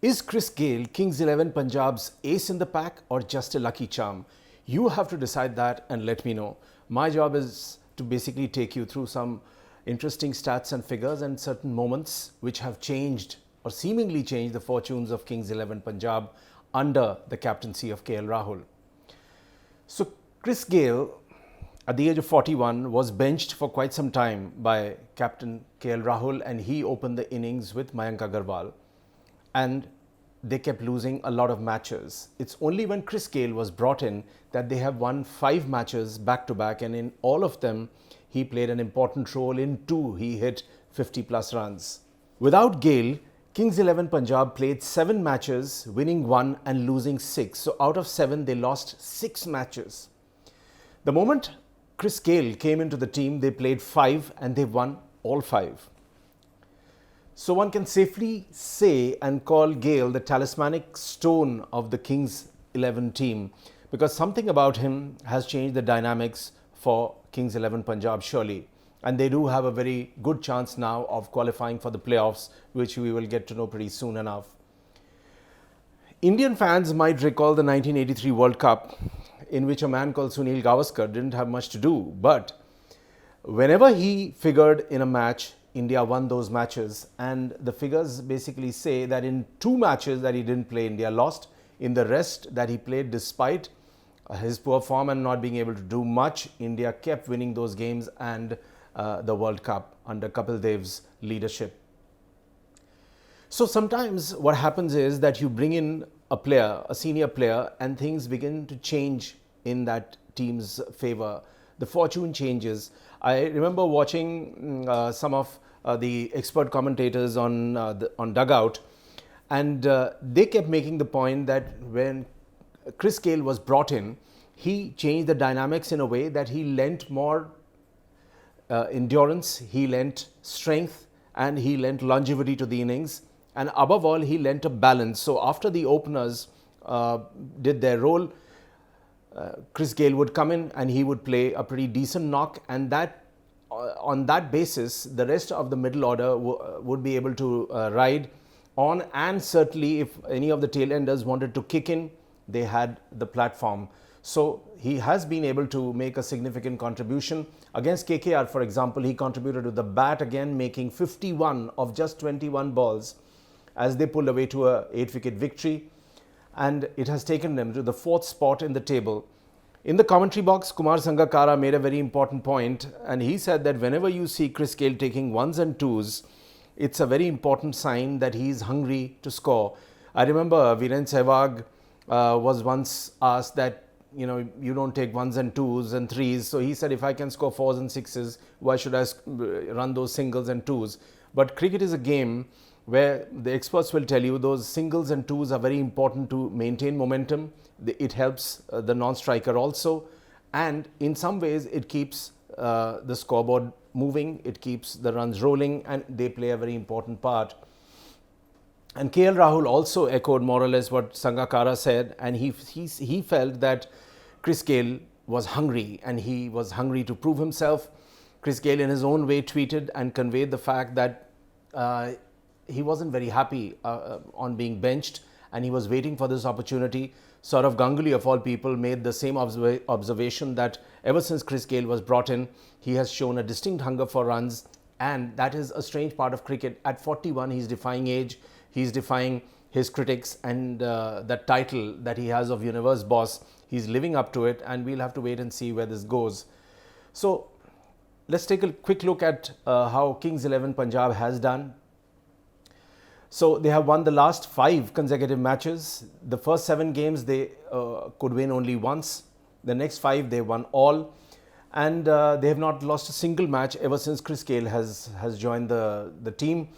Is Chris Gayle, Kings 11 Punjab's ace in the pack or just a lucky charm? You have to decide that and let me know. My job is to basically take you through some interesting stats and figures and certain moments which have changed or seemingly changed the fortunes of Kings 11 Punjab under the captaincy of Rahul. So Chris Gayle, at the age of 41, was benched for quite some time by Captain Rahul, and he opened the innings with Mayank Agarwal. And they kept losing a lot of matches. It's only when Chris Gayle was brought in that they have won 5 matches back to back, and in all of them he played an important role. In 2 he hit 50 plus runs. Without Gayle, Kings 11 Punjab played 7 matches, winning 1 and losing 6. So out of 7 they lost 6 matches. The moment Chris Gayle came into the team, they played 5 and they won all 5. So one can safely say and call Gayle the Talismanic Stone of the Kings 11 team, because something about him has changed the dynamics for Kings 11 Punjab surely. And they do have a very good chance now of qualifying for the playoffs, which we will get to know pretty soon enough. Indian fans might recall the 1983 World Cup, in which a man called Sunil Gavaskar didn't have much to do, but whenever he figured in a match, India won those matches, and the figures basically say that in 2 matches that he didn't play, India lost. In the rest that he played, despite his poor form and not being able to do much, India kept winning those games and the World Cup under Kapil Dev's leadership. So sometimes what happens is that you bring in a player, a senior player, and things begin to change in that team's favor. The fortune changes. I remember watching some of the expert commentators on Dugout, and they kept making the point that when Chris Gayle was brought in, he changed the dynamics in a way that he lent more endurance, he lent strength, and he lent longevity to the innings, and above all he lent a balance. So after the openers did their role, Chris Gayle would come in and he would play a pretty decent knock, and that on that basis the rest of the middle order would be able to ride on, and certainly if any of the tail enders wanted to kick in, they had the platform. So he has been able to make a significant contribution. Against KKR, for example, he contributed with the bat again, making 51 of just 21 balls as they pulled away to a 8-wicket victory, and it has taken them to the 4th spot in the table. In the commentary box, Kumar Sangakkara made a very important point, and he said that whenever you see Chris Gayle taking 1s and 2s, it's a very important sign that he is hungry to score. I remember Viren Sehwag was once asked that, you don't take 1s and 2s and 3s. So he said, if I can score 4s and 6s, why should I run those singles and 2s? But cricket is a game where the experts will tell you those singles and 2s are very important to maintain momentum. It helps the non-striker also, and in some ways it keeps the scoreboard moving, it keeps the runs rolling, and they play a very important part. And Rahul also echoed more or less what Sangakkara said, and he felt that Chris Gayle was hungry, and he was hungry to prove himself. Chris Gayle in his own way tweeted and conveyed the fact that he wasn't very happy on being benched, and he was waiting for this opportunity. Saurav Ganguly, of all people, made the same observation that ever since Chris Gayle was brought in, he has shown a distinct hunger for runs, and that is a strange part of cricket. At 41, he's defying age, he's defying his critics, and that title that he has of Universe Boss, he's living up to it, and we'll have to wait and see where this goes. So let's take a quick look at how Kings 11 Punjab has done. So they have won the last 5 consecutive matches. The first 7 games they could win only once. The next 5 they won all, and they have not lost a single match ever since Chris Gayle has joined the team.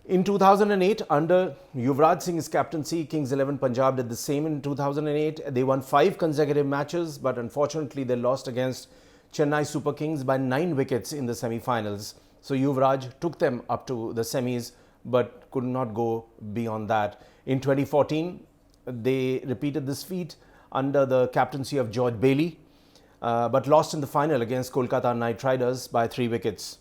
In 2008, under Yuvraj Singh's captaincy, Kings 11 Punjab did the same in 2008. They won 5 consecutive matches, but unfortunately they lost against Chennai Super Kings by 9 wickets in the semi-finals. So Yuvraj took them up to the semis, but could not go beyond that. In 2014, they repeated this feat under the captaincy of George Bailey, but lost in the final against Kolkata Knight Riders by 3 wickets.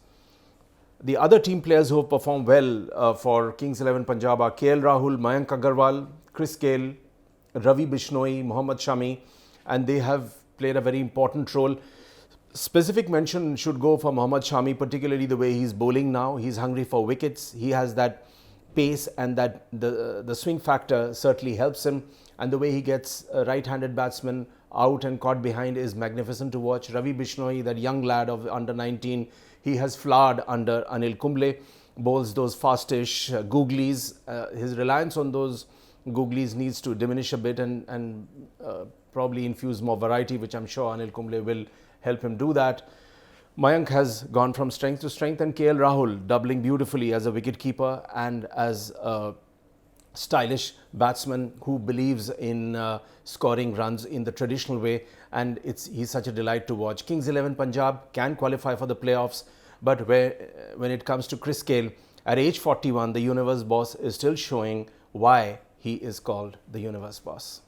The other team players who have performed well for Kings 11 Punjab are KL Rahul, Mayank Agarwal, Chris Gayle, Ravi Bishnoi, Mohammad Shami, and they have played a very important role. Specific mention should go for Mohammad Shami, particularly the way he's bowling now. He's hungry for wickets. He has that pace, and that the swing factor certainly helps him. And the way he gets a right-handed batsman out and caught behind is magnificent to watch. Ravi Bishnoi, that young lad of under 19, he has flowered under Anil Kumble, bowls those fastish googlies. His reliance on those googlies needs to diminish a bit and probably infuse more variety, which I'm sure Anil Kumble will help him do that. Mayank has gone from strength to strength, and KL Rahul doubling beautifully as a wicketkeeper and as a stylish batsman who believes in scoring runs in the traditional way, and he's such a delight to watch. Kings 11 Punjab can qualify for the playoffs, but when it comes to Chris Gayle, at age 41, the universe boss is still showing why he is called the universe boss.